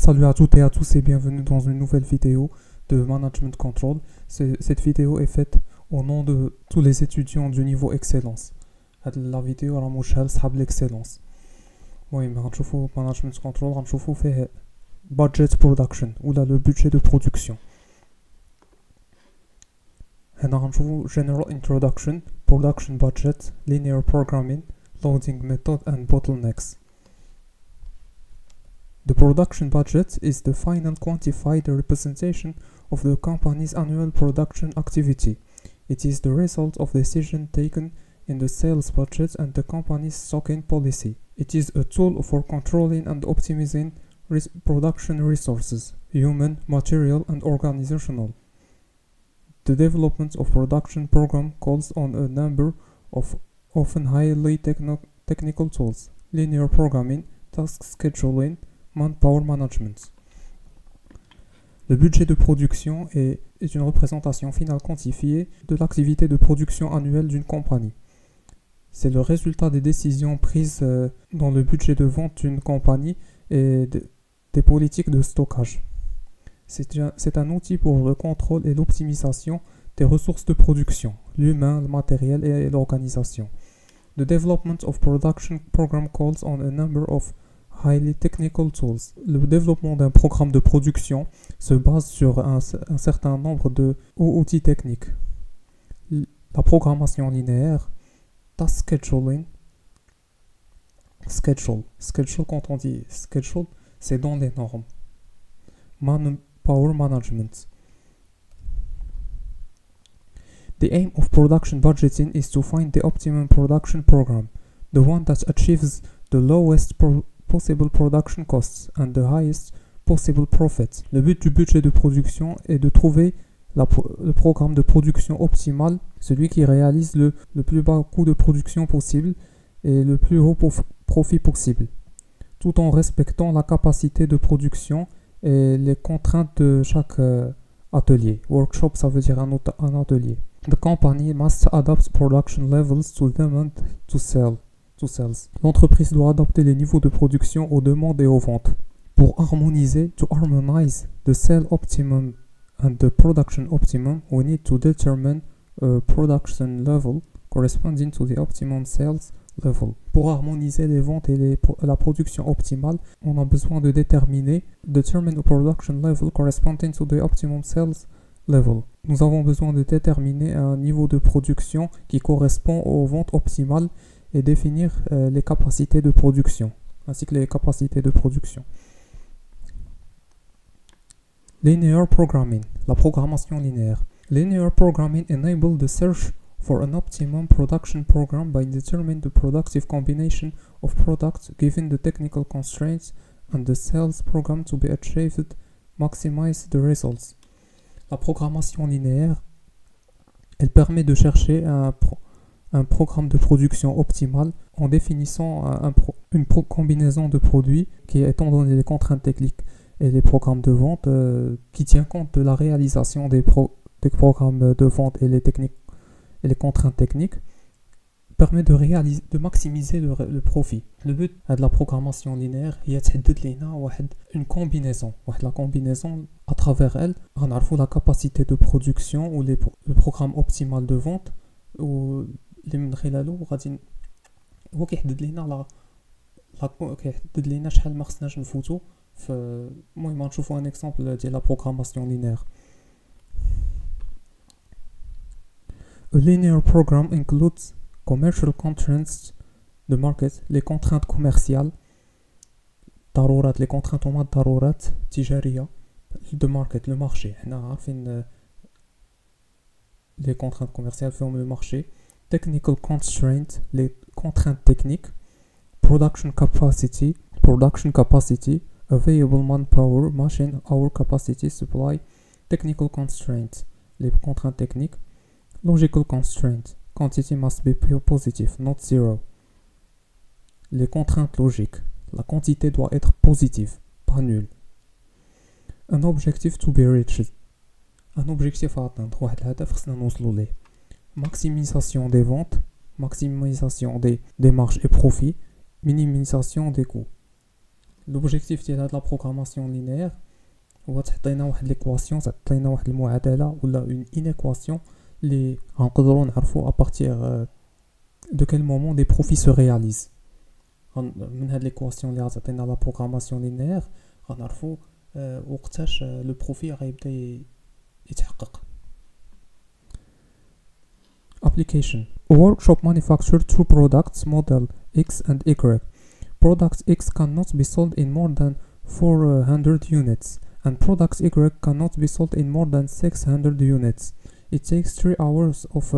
Salut à toutes et à tous et bienvenue dans une nouvelle vidéo de Management Control. Cette vidéo est faite au nom de tous les étudiants du niveau excellence. La vidéo راهم وشها لصحاب l'excellence. المهم غنشوفوا Management Control غنشوفوا فيه budget production ولا le budget de production. هنا غنشوفوا general introduction, production budget, linear programming, loading method and bottlenecks. The production budget is the final quantified representation of the company's annual production activity. It is the result of decisions taken in the sales budget and the company's stocking policy. It is a tool for controlling and optimizing production resources, human, material, and organizational. The development of production program calls on a number of often highly technical tools: linear programming, task scheduling, manpower management. Le budget de production est une représentation finale quantifiée de l'activité de production annuelle d'une compagnie. C'est le résultat des décisions prises dans le budget de vente d'une compagnie et des politiques de stockage. C'est un outil pour le contrôle et l'optimisation des ressources de production, l'humain, le matériel et l'organisation. The development of production program calls on a number of highly technical tools. Le développement d'un programme de production se base sur un certain nombre de outils techniques. La programmation linéaire, task scheduling, schedule quand on dit schedule, c'est dans les normes. Manpower management. The aim of production budgeting is to find the optimum production program, the one that achieves the lowest possible production costs and the highest possible profit. Le but du budget de production est de trouver le programme de production optimal, celui qui réalise le plus bas coût de production possible et le plus haut profit possible, tout en respectant la capacité de production et les contraintes de chaque atelier. Workshop, ça veut dire un atelier. The company must adapt production levels to demand to sales. L'entreprise doit adapter les niveaux de production aux demandes et aux ventes. Pour harmoniser, to harmonize the sale optimum and the production optimum, we need to determine a production level corresponding to the optimum sales level. Pour harmoniser les ventes et la production optimale, on a besoin de determine a production level corresponding to the optimum sales level. Nous avons besoin de déterminer un niveau de production qui correspond aux ventes optimales et définir les capacités de production, ainsi que les capacités de production. Linear programming, la programmation linéaire. Linear programming enables the search for an optimum production program by determining the productive combination of products given the technical constraints and the sales program to be achieved maximize the results. La programmation linéaire, elle permet de chercher un programme de production optimal en définissant une combinaison de produits qui, étant donné les contraintes techniques et les programmes de vente, qui tient compte de la réalisation des programmes de vente et les contraintes techniques, permet de maximiser le profit. Le but de la programmation linéaire est une combinaison. La combinaison, à travers elle, on a la capacité de production ou le programme optimal de vente ou اللي من خلاله غادي هو كيحدد لينا شحال ما خصناش نفوتو في. المهم غنشوفوا ان اكزامبل ديال لا بروغراماسيون لينير. A linear program includes commercial constraints de market, les contraintes commerciales, ضرورات les contraintes هما الضرورات التجارية de market, le marché. حنا عارفين les contraintes commerciales فيهم le marché. Technical constraints, les contraintes techniques. Production capacity, available manpower, machine hour capacity, supply. Technical constraints, les contraintes techniques. Logical constraints, quantity must be positive, not zero. Les contraintes logiques, la quantité doit être positive, pas nulle. Un objectif to be reached, un objectif à atteindre, واحد الهدف خصنا نوصلوا ليه. Maximisation des ventes, maximisation des marges et profits, minimisation des coûts. l'objectif ديال هاد la programmation linéaire هو تعطينا واحد l'équation تعطينا واحد المعادلة ولا une inéquation اللي غنقدروا نعرفوا à partir de quel moment des profits se réalisent. من هاد l'équation اللي غتعطينا la programmation linéaire غنعرفوا وقتاش le profit غيبدا يتحقق. Application. A workshop manufactures two products model X and Y. Product X cannot be sold in more than 400 units, and product Y cannot be sold in more than 600 units. It takes 3 hours of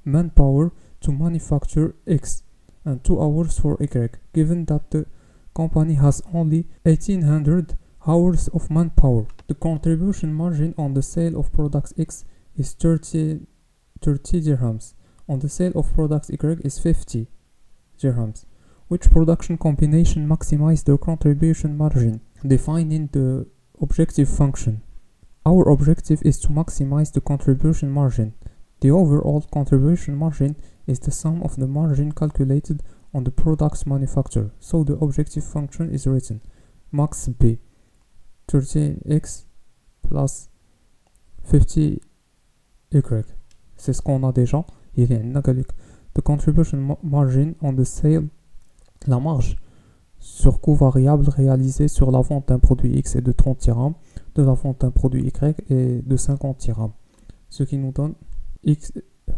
manpower to manufacture X and 2 hours for Y. Given that the company has only 1800 hours of manpower, the contribution margin on the sale of product X is 30 dirhams. On the sale of product Y is 50 dirhams. Which production combination maximizes the contribution margin? Defining the objective function. Our objective is to maximize the contribution margin. The overall contribution margin is the sum of the margin calculated on the product's manufacturer. So the objective function is written max B 13x plus 50y. C'est ce qu'on a déjà. Il y a une the contribution margin on the sale, la marge sur coût variable réalisée sur la vente d'un produit X est de 30 dirhams, de la vente d'un produit Y est de 50 dirhams. Ce qui nous donne X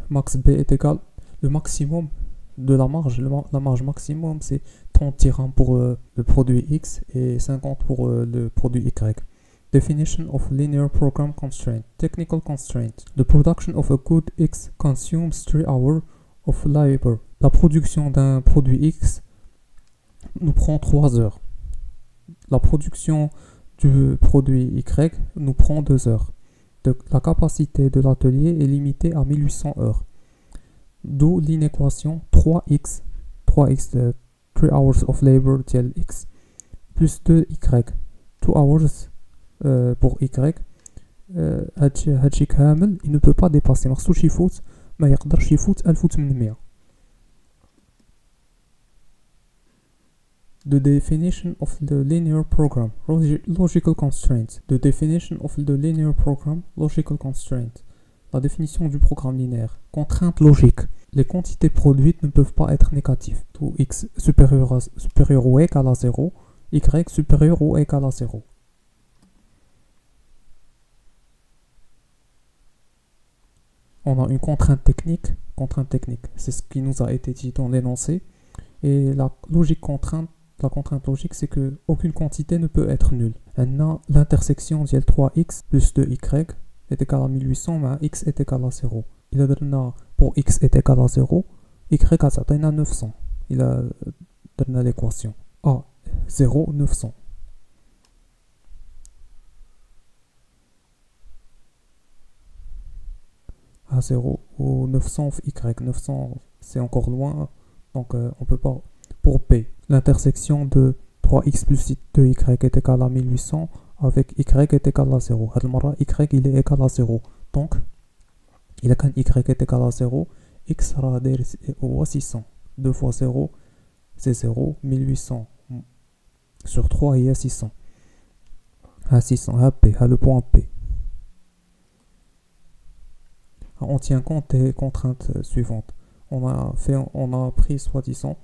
max B est égal, le maximum de la marge, la marge maximum c'est 30 dirhams pour le produit X et 50 pour le produit Y. Definition of linear program constraint. Technical constraint. The production of a good X consumes 3 hours of labor. La production d'un produit X nous prend 3 heures. La production du produit Y nous prend 2 heures. La capacité de l'atelier est limitée à 1800 heures. D'où l'inéquation 3x, 3 hours of labor dial X, plus 2y, 2 hours pour Y. هادشي كامل il ne peut pas dépasser, ما خصوش يفوت، ما يقدرش يفوت 1800. The definition of the linear program. Logical constraint. The definition of the linear program. Logical constraint. La définition du programme linéaire. Contrainte logique. Les quantités produites ne peuvent pas être négatives. Tout x supérieur ou égal à 0, y supérieur ou égal à 0. On a une contrainte technique. Contrainte technique, c'est ce qui nous a été dit dans l'énoncé. Et la logique contrainte, la contrainte logique, c'est que aucune quantité ne peut être nulle. Maintenant, l'intersection de 3x plus 2y est égal à 1800, mais x est égal à 0. Il a donné pour x est égal à 0, y a 900. Il a donné l'équation a 0, 900. A 0 ou 900 y, 900 c'est encore loin, donc on peut pas. Pour B, l'intersection de 3x plus 2y est égal à 1800 avec y est égal à 0. Y il est égal à 0. Donc, il a qu'un y est égal à 0, x sera 600. 2 fois 0, c'est 0. 1800 sur 3, il y a 600. À 600, à P, à le point P. On tient compte des contraintes suivantes. On a pris soi-disant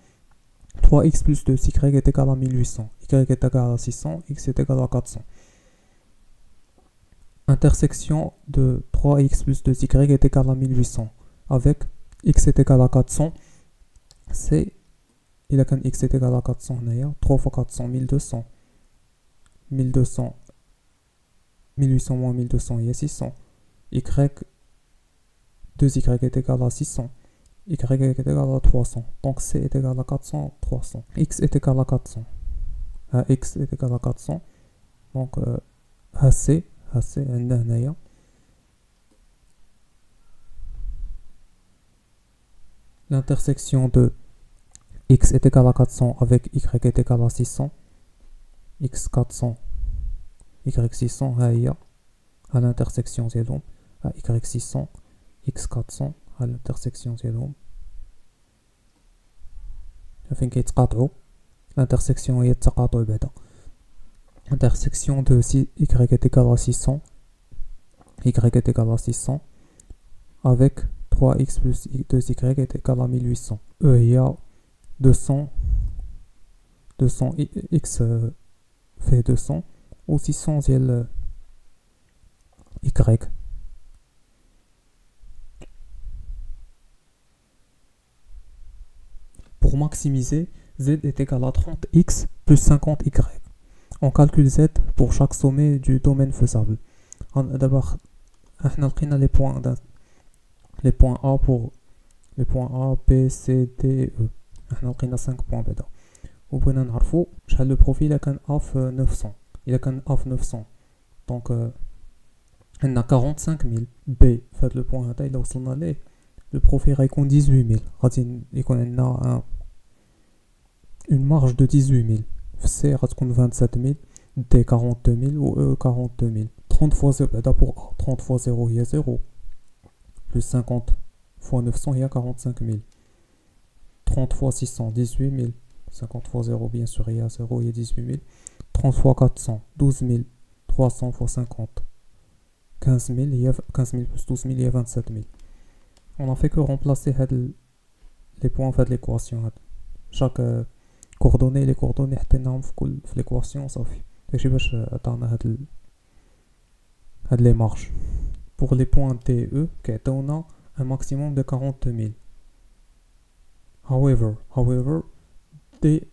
3x plus 2y est égal à 1800, y est égal à 600, x est égal à 400. Intersection de 3x plus 2y est égal à 1800 avec x est égal à 400, c'est il a qu'un x est égal à 400 3 fois 400, 1200. 1200, 1800 moins 1200, il y a 600. Y, 2y est égal à 600. Y est égal à 300. Donc C est égal à 400, 300. X est égal à 400. X est égal à 400. Donc AC, l'intersection de X est égal à 400 avec Y est égal à 600. X 400, Y 600, à l'intersection ديالهم. Y 600, X 400 à l'intersection ديالهم. فين كيتقاطعوا، l'intersection هي التقاطع بعدا. intersection de y est égal à 600, y est égal à 600, avec 3x plus 2y est égal à 1800. Il y a 200 x fait 200, ou 600 ديال y. Pour maximiser, z est égal à 30x plus 50y. On calcule z pour chaque sommet du domaine faisable. D'abord, on a les points A pour les points A, B, C, D, E. On a 5 points bêta. Vous pouvez savoir le profil est A f 900. Il est A f 900. Donc, on a 45 000. B, fait le point A, il a le profil est 18 000. Il a une marge de 18 000. C est 27 000. D 42 000 ou E 42 000. 30 fois 0, pour A. 30 fois 0, il y a 0. Plus 50 fois 900, il y a 45 000. 30 fois 600, 18 000. 50 fois 0, bien sûr, il y a 0, il y a 18 000. 30 fois 400, 12 000. 300 fois 50, 15 000. Il y a 15 000 plus 12 000, il y a 27 000. On n'a fait que remplacer les points de l'équation. Chaque coordonnée, les coordonnées dans l'équation, ça fait. Je vais les marges. Pour les points D, E, on a un maximum de 42 000. However, D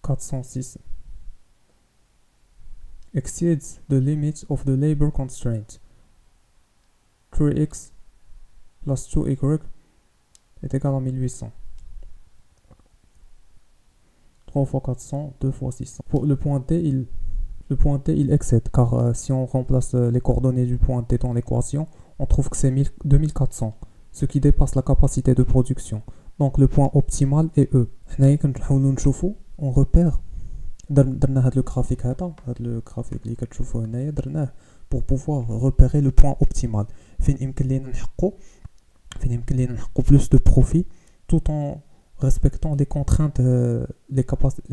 406 exceeds the limits of the labor constraint. 3x plus 2y est égal à 1800. 3 fois 400, 2 fois 600. Pour le point D, il excède, car si on remplace les coordonnées du point D dans l'équation, on trouve que c'est 2400, ce qui dépasse la capacité de production. Donc le point optimal est E. On repère le graphique اللي كتشوفوه هنايا درناه pour pouvoir repérer le point optimal. فين يمكن لينا نحققوا plus de profit tout en respectant les contraintes les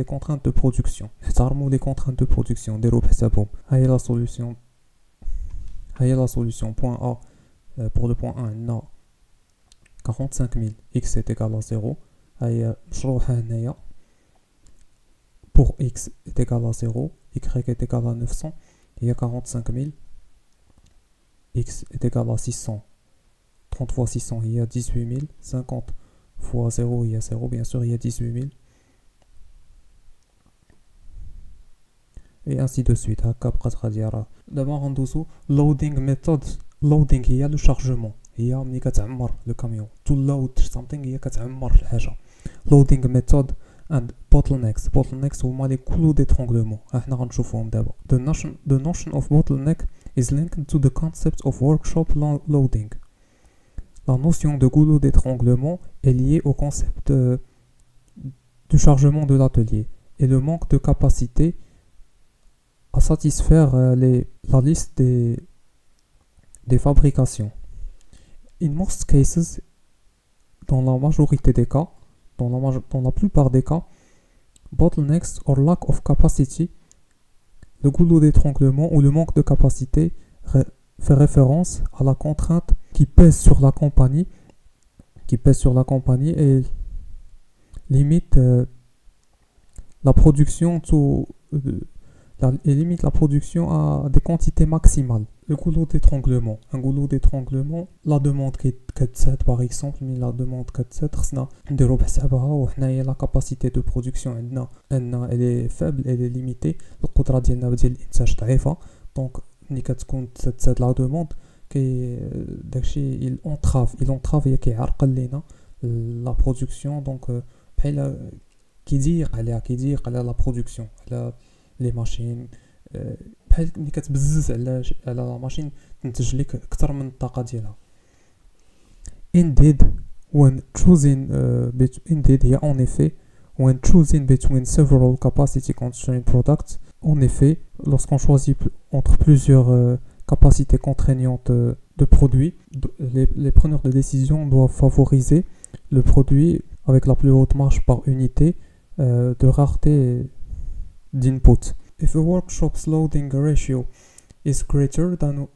contraintes de production. نحترموا les contraintes de production نديروا بحسابهم. هاهي la solution. Point A, pour le point 1 on a 45 000, x est égal à 0. هاهي مشروحة هنايا. Pour x est égal à 0, y est égal à 900, il y a 45 000, x est égal à 600, 30 fois 600, il y a 18 000, 50 fois 0, il y a 0, bien sûr, il y a 18 000, et ainsi de suite. D'abord, on a loading method. Loading, il y a le chargement. Il y a le camion. To load something, il y a loading method. And bottlenecks هما les goulots d'étranglement. احنا غنشوفوهم دابا. The notion of bottleneck is linked to the concept of workshop loading. La notion de goulot d'étranglement est liée au concept du chargement de l'atelier et le manque de capacité à satisfaire la liste des fabrications. In most cases, dans la majorité des cas, dans la plupart des cas, bottlenecks or lack of capacity, le goulot d'étranglement ou le manque de capacité fait référence à la contrainte qui pèse sur la compagnie et limite la production à des quantités maximales. Le goulot d'étranglement. Un goulot d'étranglement, la demande qui est par exemple, mais la demande qui est la capacité de production elle est faible, elle est limitée. Donc, la demande il entrave la production. Donc, qui dit la production, les machines. ملي كتبزز على لا ماشين تنتج لك اكثر من الطاقه ديالها. Indeed, هي en effet when choosing between several capacity constraint products. En effet, lorsqu'on choisit entre plusieurs capacités contraignantes de produits, les preneurs de décision doivent favoriser le produit avec la plus haute marge par unité de rareté d'input. If a workshop's loading ratio is greater than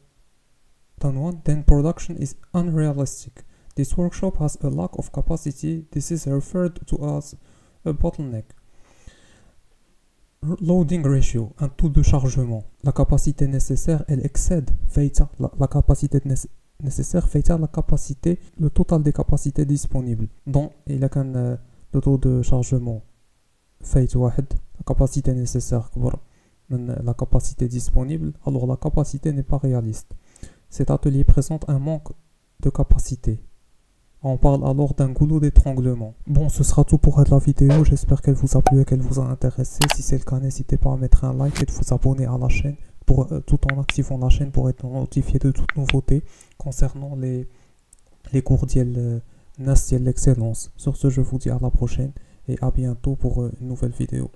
1, then production is unrealistic. This workshop has a lack of capacity. This is referred to as a bottleneck. Loading ratio, un taux de chargement. La capacité nécessaire, elle excède la capacité nécessaire, la capacité, le total des capacités disponibles. Donc, il a qu'un le taux de chargement la capacité nécessaire la capacité disponible, alors la capacité n'est pas réaliste. Cet atelier présente un manque de capacité. On parle alors d'un goulot d'étranglement. Bon, ce sera tout pour la vidéo. J'espère qu'elle vous a plu et qu'elle vous a intéressé. Si c'est le cas, n'hésitez pas à mettre un like et de vous abonner à la chaîne tout en activant la chaîne pour être notifié de toute nouveauté concernant les cours d'IEL NAS d'IEL l'excellence. Sur ce, je vous dis à la prochaine et à bientôt pour une nouvelle vidéo.